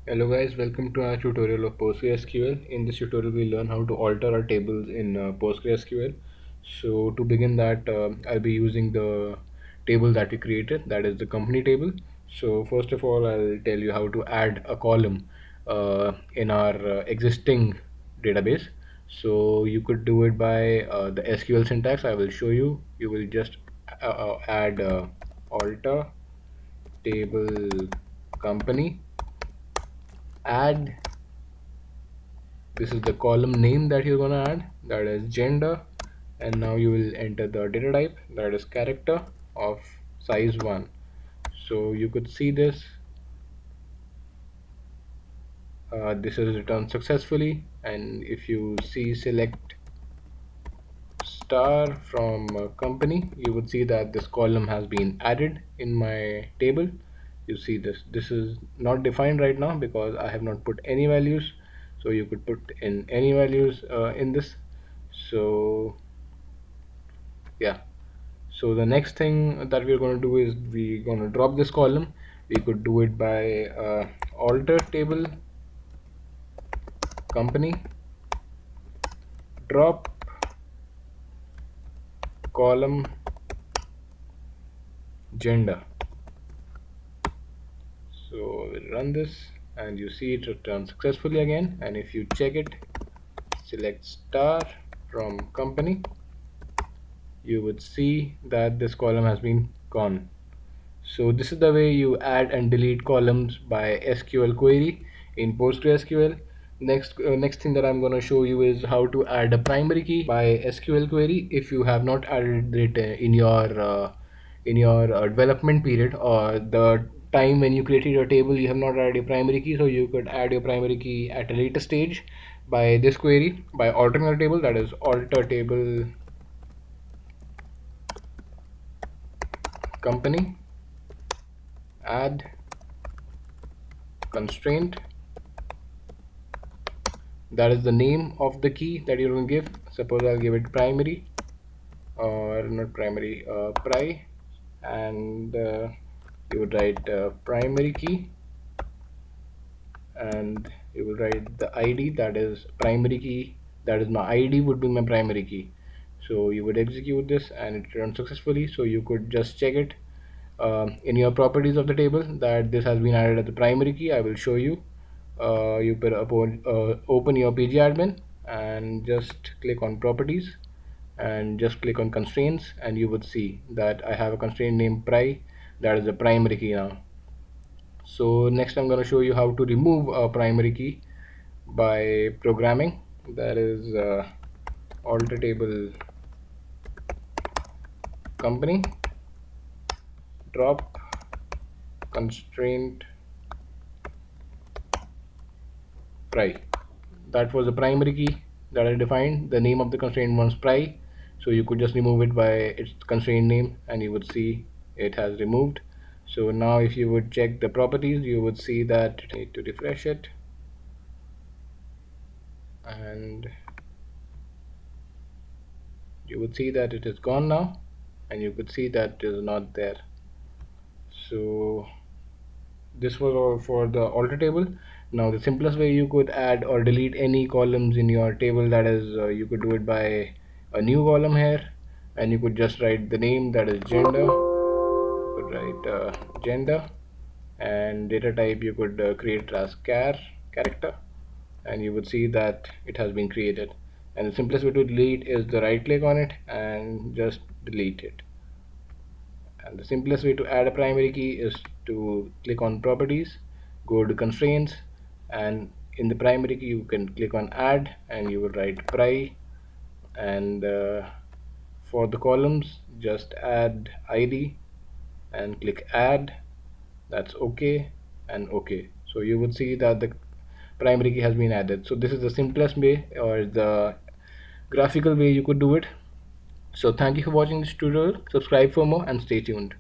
Hello guys, welcome to our tutorial of PostgreSQL. In this tutorial we'll learn how to alter our tables in PostgreSQL. So to begin that, I'll be using the table that we created, that is the company table. So first of all, I'll tell you how to add a column in our existing database. So you could do it by the SQL syntax. I will show you. You will just add alter table company, add, this is the column name that you're going to add, that is gender, and now you will enter the data type, that is character of size 1. So you could see this, this is returned successfully, and if you see select star from company, you would see that this column has been added in my table. You see this is not defined right now because I have not put any values, so you could put in any values in this. So yeah, so the next thing that we're going to do is we're going to drop this column. We could do it by alter table company, drop column gender. So we'll run this and you see it return successfully again, and if you check it, select star from company, you would see that this column has been gone. So this is the way you add and delete columns by SQL query in PostgreSQL. Next thing that I'm going to show you is how to add a primary key by SQL query if you have not added it in your development period, or the time when you created your table you have not added your primary key. So you could add your primary key at a later stage by this query, by altering your table, that is alter table company, add constraint, that is the name of the key that you're going to give. Suppose I'll give it primary, or not primary, pri, and you would write primary key, and you will write the ID, that is primary key, that is my ID would be my primary key. So you would execute this and it runs successfully. So you could just check it in your properties of the table that this has been added as the primary key. I will show you. You could open your pgadmin and just click on properties and just click on constraints, and you would see that I have a constraint named pri, that is the primary key now. So next I'm going to show you how to remove a primary key by programming, that is alter table company, drop constraint pri. That was the primary key that I defined. The name of the constraint was pri, so you could just remove it by its constraint name and you would see it has removed. So now if you would check the properties, you would see that you need to refresh it, and you would see that it is gone now, and you could see that it is not there. So this was all for the alter table. Now the simplest way you could add or delete any columns in your table, that is you could do it by a new column here, and you could just write the name, that is gender. You could write gender, and data type you could create it as character, and you would see that it has been created. And the simplest way to delete is the right click on it and just delete it. And the simplest way to add a primary key is to click on properties, go to constraints, and in the primary key you can click on add and you will write pri, and for the columns just add ID and click add. That's okay and okay. So you would see that the primary key has been added. So this is the simplest way, or the graphical way you could do it. So thank you for watching this tutorial. Subscribe for more and stay tuned.